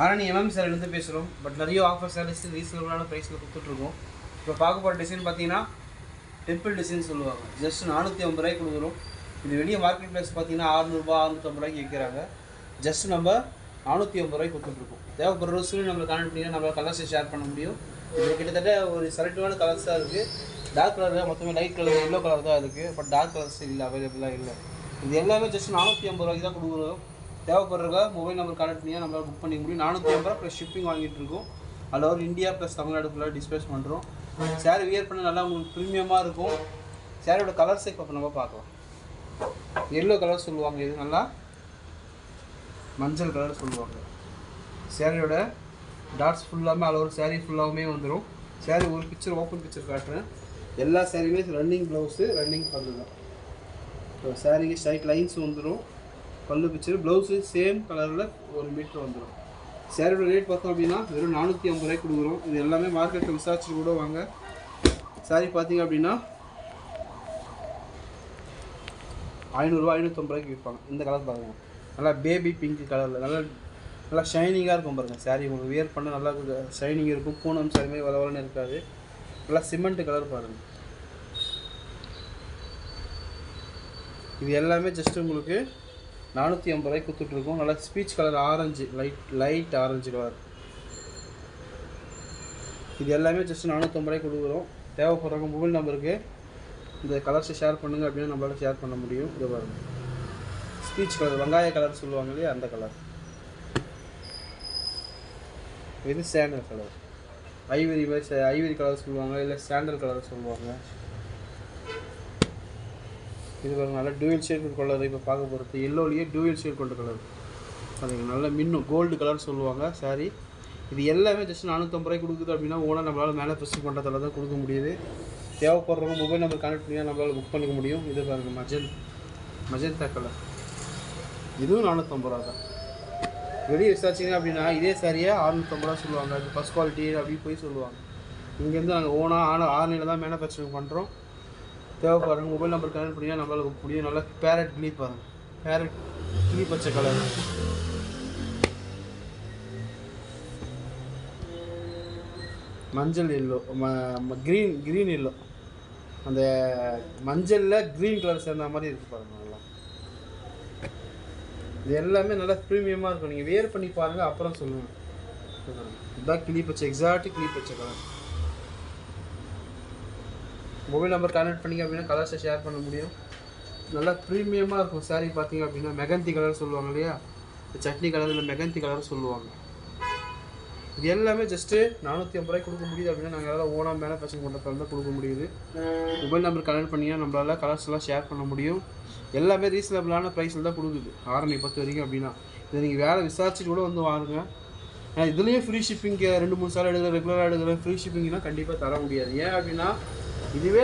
ஆனால் எம்எம் சேரிலேருந்து பேசுகிறோம். பட் நிறைய ஆஃபர் சாரீஸ் ரீசனபிளான ப்ரைஸில் கொடுத்துட்ருக்கோம். இப்போ பார்க்க போகிற டிசைன் பார்த்தீங்கன்னா டெம்பிள் டிசைன் சொல்லுவாங்க. ஜஸ்ட் 450 ரூபாய்க்கு கொடுக்குறோம். இது வெளியே மார்க்கெட் ப்ரைஸ் பார்த்தீங்கன்னா 600 ரூபா 650 ரூபாய்க்கு விற்கிறாங்க. ஜஸ்ட் நம்ம 450 ரூபாய்க்கு கொடுத்துட்ருக்கோம். தேவைப்படுற சொல்லி நம்மளை கான்டெக்ட் பண்ணி நம்மளால் கலர்ஸை ஷேர் பண்ண முடியும். இது கிட்டத்தட்ட ஒரு செலக்டிவான கலர்ஸ் தான் இருக்குது. டார்க் கலர் மொத்தமே லைட் கலர் எல்லோ கலர் தான் இருக்குது. பட் டார்க் கலர்ஸ் இல்லை, அவைலபிளாக இல்லை. இது எல்லாமே ஜஸ்ட் 450 ரூபாய்க்கு தான் கொடுக்குறோம். தேவைப்படுறவங்க மொபைல் நம்பர் கான்டெக்ட் பண்ணி நம்மளால் புக் பண்ணிக்க முடியும். 450 ரூபா ப்ளஸ் ஷிப்பிங் வாங்கிட்டு இருக்கோம். அதில் ஒரு இந்தியா ப்ளஸ் தமிழ்நாடு ஃபுல்லாக டிஸ்பேஸ் பண்ணுறோம். சேரீ வியர் பண்ண நல்லா உங்களுக்கு ப்ரீமியமாக இருக்கும். சேரீயோட கலர்ஸை இப்போ நம்ம பார்க்கலாம். எல்லோ கலர் சொல்லுவாங்க, இது நல்லா மஞ்சள் கலர் சொல்லுவாங்க. சேரீயோட டாட்ஸ் ஃபுல்லாமே அதில் ஒரு சேரீ ஃபுல்லாகவுமே வந்துடும். சேரீ ஒரு பிக்சர் ஓப்பன் பிக்சர் காட்டுறேன். எல்லா சேரீயுமே ரன்னிங் ப்ளவுஸு ரன்னிங் பல்லு தான். ஸோ சேரீக்கு ஸ்ட்ரைட் லைன்ஸ் வந்துடும். பல்லு பிக்சர் ப்ளவுஸு சேம் கலரில் 1 மீட்டர் வந்துடும். சேரீயோட ரேட் பார்த்தோம் அப்படின்னா வெறும் 450 ரூபாய்க்கு கொடுக்குறோம். இது எல்லாமே மார்க்கெட்டில் விசாரிச்சு கூட வாங்க. சாரி பார்த்தீங்க அப்படின்னா 500 ரூபா 550 ரூபாய்க்கு விற்பாங்க. இந்த கலர் பாருங்கள், நல்லா பேபி பிங்க் கலரில் நல்லா ஷைனிங்காக இருக்கும் பாருங்கள். சாரீ உங்களுக்கு வியர் பண்ண நல்லா ஷைனிங் இருக்கும். பூனம் சாரி மாதிரி வளவலன்னு இருக்காது. நல்லா சிமெண்ட் கலர் பாருங்கள். இது எல்லாமே ஜஸ்ட் உங்களுக்கு 450 ரூபாய்க்கு கொடுத்துட்ருக்கோம். நல்லா speech colour orange, light orange colour. இது எல்லாமே ஜஸ்ட் 450 ரூபாய்க்கு கொடுக்குறோம். தேவைப்படுறவங்க மொபைல் நம்பருக்கு இந்த கலர்ஸை ஷேர் பண்ணுங்கள் அப்படின்னு நம்மளால் ஷேர் பண்ண முடியும். இது பாருங்கள், ஸ்பீச் கலர் வெங்காய கலர் சொல்லுவாங்க இல்லையா, அந்த கலர். இது சாண்டல் கலர், ஐவரி கலர் சொல்லுவாங்க, இல்லை சாண்டல் கலர் சொல்லுவாங்க. இது பாருங்கள், நல்லா டூயல் ஷேட் கலர். இப்போ பார்க்க போகிறது எல்லோலேயே டூயல் ஷேட் கொண்ட கலர். அதுங்க நல்லா மின்னும் கோல்டு கலர் சொல்லுவாங்க சாரி. இது எல்லாமே ஜஸ்ட் 450 ரூபாய்க்கு கொடுக்குது அப்படின்னா ஓனாக நம்மளால் மேலே ப்ரெஸ் பண்ணுறதால தான் கொடுக்க முடியுது. தேவைப்படுறவங்க மொபைல் நம்பர் கனெக்ட் பண்ணி நம்மளால் புக் பண்ணிக்க முடியும். இது பாருங்கள் மஜந்தா கலர். இதுவும் 450 ரூபா தான். வெளியே விசாரிச்சிங்க அப்படின்னா இதே சாரியை 650 ரூபா சொல்லுவாங்க. அது ஃபஸ்ட் குவாலிட்டி அப்படி போய் சொல்லுவாங்க. இங்கேருந்து நாங்கள் ஓனாக ஆன்லைனில் தான் மேனுஃபேக்சரிங் பண்ணுறோம். தேவைப்படுறவங்க மொபைல் நம்பர் கனெக்ட் பண்ணிங்கன்னா நம்மளால் புக் முடியும். நல்லா பேரட் கிளி பாருங்கள், பேரட் கிளி பச்சை கலர். மஞ்சள் எல்லோ, க்ரீன் எல்லோ. அந்த மஞ்சளில் க்ரீன் கலர் சேர்ந்த மாதிரி இருக்குது பாருங்கள். நல்லா இது எல்லாமே நல்லா ப்ரீமியமாக இருக்கும். நீங்கள் வேர் பண்ணி பாருங்கள், அப்புறம் சொல்லுங்கள். இதுதான் கிளி பச்சை, எக்ஸாக்ட் கிளி பச்சை கலர். மொபைல் நம்பர் கனெக்ட் பண்ணிங்க அப்படின்னா கலர்ஸை ஷேர் பண்ண முடியும். நல்லா ப்ரீமியமாக இருக்கும். சாரீ பார்த்தீங்க அப்படின்னா மெகந்தி கலர் சொல்லுவாங்க இல்லையா, சட்னி கலர் இல்லை மெகந்தி கலர் சொல்லுவாங்க. இது எல்லாமே ஜஸ்ட்டு 450 ரூபாய்க்கு கொடுக்க முடியுது அப்படின்னா நாங்கள் எல்லாம் ஓனாக மேனுஃபேக்சரிங் பண்ணுறதால தான் கொடுக்க முடியுது. மொபைல் நம்பர் கனெக்ட் பண்ணிங்கன்னா நம்மளால் கலர்ஸ் எல்லாம் ஷேர் பண்ண முடியும். எல்லாமே ரீசனபிளான ப்ரைஸில் தான் கொடுக்குது ஆரணி பொறுத்த வரைக்கும். அப்படின்னா இதை நீங்கள் வேறு விசாரிச்சுட்டு கூட வந்து வாங்குங்க. ஏன்னா இதுலேயே ஃப்ரீ ஷிப்பிங் 2-3 சாரி எடுக்கிற ரெகுலராக எடுக்கிற ஃப்ரீ ஷிப்பிங்னா கண்டிப்பாக தர முடியாது. ஏன் அப்படின்னா இதுவே